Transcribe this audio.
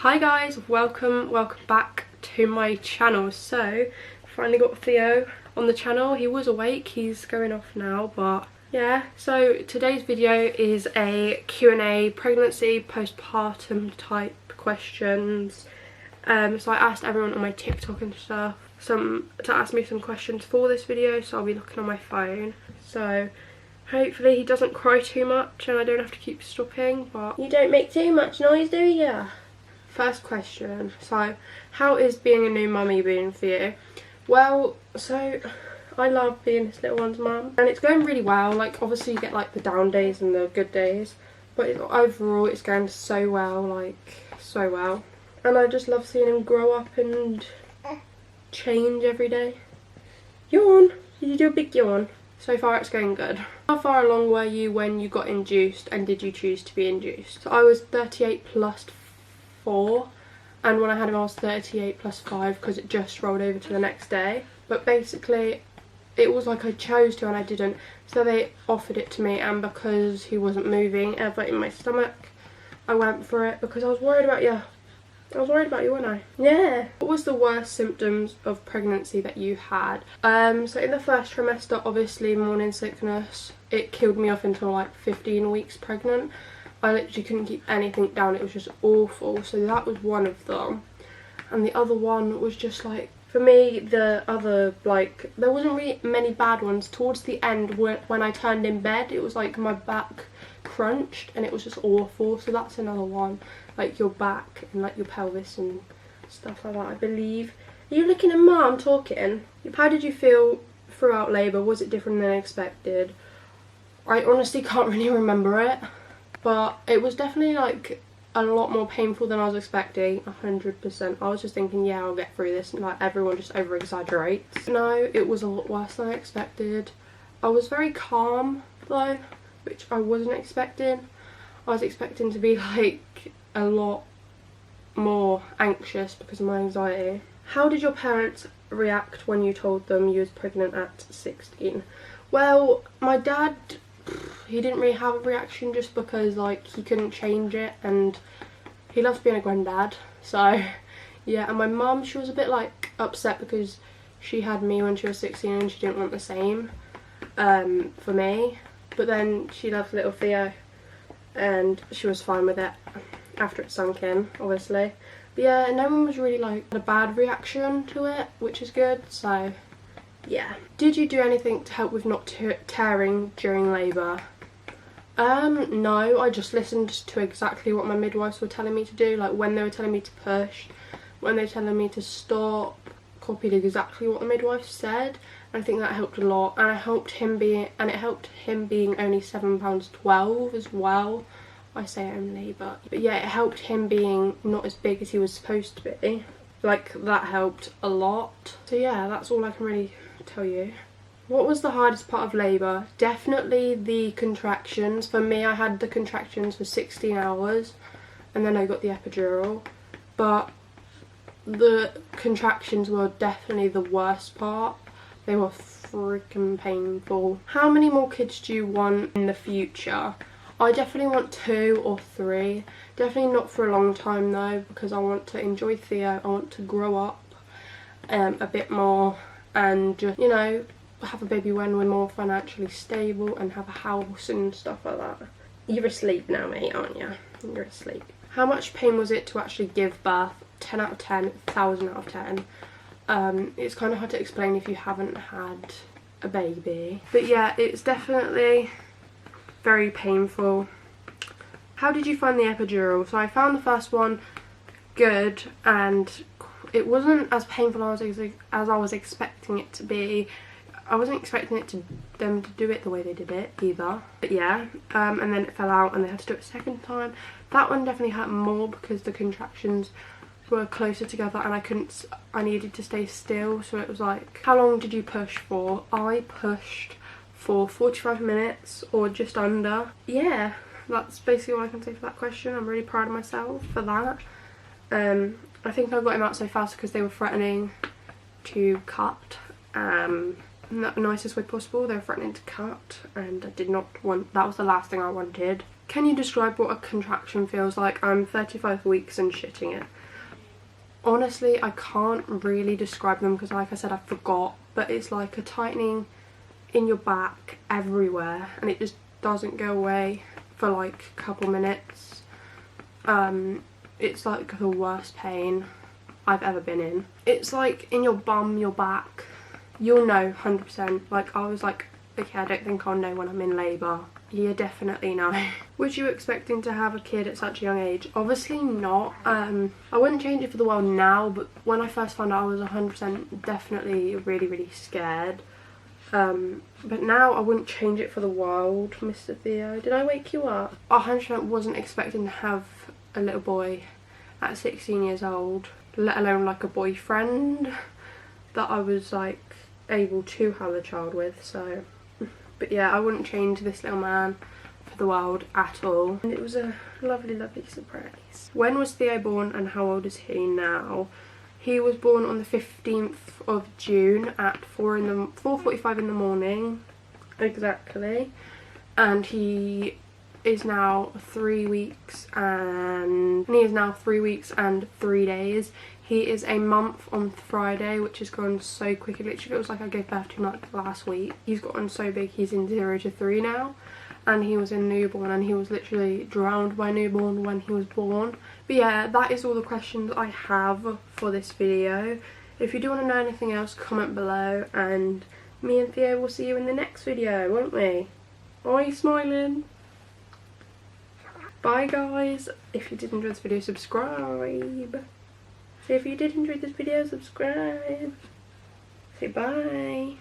Hi guys, welcome back to my channel. So finally got Theo on the channel. He was awake, he's going off now, but yeah. So today's video is a Q&A, pregnancy, postpartum type questions. So I asked everyone on my TikTok and stuff to ask me some questions for this video, so I'll be looking on my phone. So hopefully he doesn't cry too much and I don't have to keep stopping, but you don't make too much noise, do you? First question, so how is being a new mummy been for you? Well, so I love being this little one's mum and it's going really well. Like, obviously you get like the down days and the good days, but overall it's going so well, like so well. And I just love seeing him grow up and change every day. Yawn! Did you do a big yawn? So far it's going good. How far along were you when you got induced, and did you choose to be induced? So I was 38 plus 4, and when I had him I was 38 plus 5 because it just rolled over to the next day. But basically it was like I chose to and I didn't, so they offered it to me, and because he wasn't moving ever in my stomach I went for it because I was worried about you. I was worried about you, weren't I? Yeah. What was the worst symptoms of pregnancy that you had? So in the first trimester, obviously morning sickness. It killed me off until like 15 weeks pregnant. I literally couldn't keep anything down. It was just awful. So that was one of them. And the other one was just like, for me, the other, like, there wasn't really many bad ones. Towards the end, when I turned in bed, it was like my back crunched and it was just awful. So that's another one. Like your back and like your pelvis and stuff like that, I believe. Are you looking at Mum talking? How did you feel throughout labour? Was it different than expected? I honestly can't really remember it, but it was definitely like a lot more painful than I was expecting. 100%. I was just thinking, yeah, I'll get through this, and like everyone just over exaggerates. No, it was a lot worse than I expected. I was very calm though, which I wasn't expecting. I was expecting to be like a lot more anxious because of my anxiety. How did your parents react when you told them you was pregnant at 16? Well, my dad, he didn't really have a reaction just because like he couldn't change it and he loves being a granddad. So yeah, and my mum, she was a bit like upset because she had me when she was 16 and she didn't want the same for me. But then she loves little Theo and she was fine with it after it sunk in, obviously. But yeah, no one was really like a bad reaction to it, which is good. So yeah. Did you do anything to help with not tearing during labour? No, I just listened to exactly what my midwives were telling me to do. Like when they were telling me to push, when they were telling me to stop, copied exactly what the midwife said. I think that helped a lot, and it helped him being only £7.12 as well. I say only, but yeah, it helped him being not as big as he was supposed to be. Like, that helped a lot. So yeah, that's all I can really tell you. What was the hardest part of labour? Definitely the contractions. For me, I had the contractions for 16 hours and then I got the epidural. But the contractions were definitely the worst part. They were freaking painful. How many more kids do you want in the future? I definitely want 2 or 3. Definitely not for a long time though, because I want to enjoy Theo. I want to grow up a bit more and just, you know, have a baby when we're more financially stable and have a house and stuff like that. You're asleep now, mate, aren't you? You're asleep. How much pain was it to actually give birth? 10 out of 10, 1,000 out of 10. It's kind of hard to explain if you haven't had a baby. But yeah, it's definitely very painful. How did you find the epidural? So I found the first one good and it wasn't as painful as I was expecting it to be. I wasn't expecting them to do it the way they did it either. But yeah, and then it fell out and they had to do it a second time. That one definitely hurt more because the contractions were closer together and I needed to stay still. So it was like, how long did you push for? I pushed for 45 minutes or just under. Yeah, that's basically all I can say for that question. I'm really proud of myself for that. I think I got him out so fast because they were threatening to cut in the nicest way possible. They were threatening to cut and I did not want, that was the last thing I wanted. Can you describe what a contraction feels like? I'm 35 weeks and shitting it. Honestly, I can't really describe them because, like I said, I forgot. But it's like a tightening in your back everywhere, and it just doesn't go away for like a couple minutes. It's like the worst pain I've ever been in. It's like in your bum, your back. You'll know 100%. Like, I was like, okay, I don't think I'll know when I'm in labour. You definitely know. Was you expecting to have a kid at such a young age? Obviously not. I wouldn't change it for the world now, but when I first found out, I was 100% definitely really scared. But now I wouldn't change it for the world. Mr. Theo, did I wake you up? I 100% wasn't expecting to have a little boy at 16 years old, let alone like a boyfriend that I was like able to have a child with. So, but yeah, I wouldn't change this little man for the world at all. And it was a lovely surprise. When was Theo born and how old is he now? He was born on the 15th of June at 4:45 in the morning exactly, and he is now 3 weeks and 3 days. He is a month on Friday, which has gone so quick. It literally feels like I gave birth to him like last week. He's gotten so big. He's in 0 to 3 now, and he was in newborn, and he was literally drowned by newborn when he was born. But yeah, that is all the questions I have for this video. If you do want to know anything else, comment below, and me and Theo will see you in the next video, won't we? Are you smiling? Bye guys. If you did enjoy this video, subscribe. So if you did enjoy this video, subscribe. Say bye.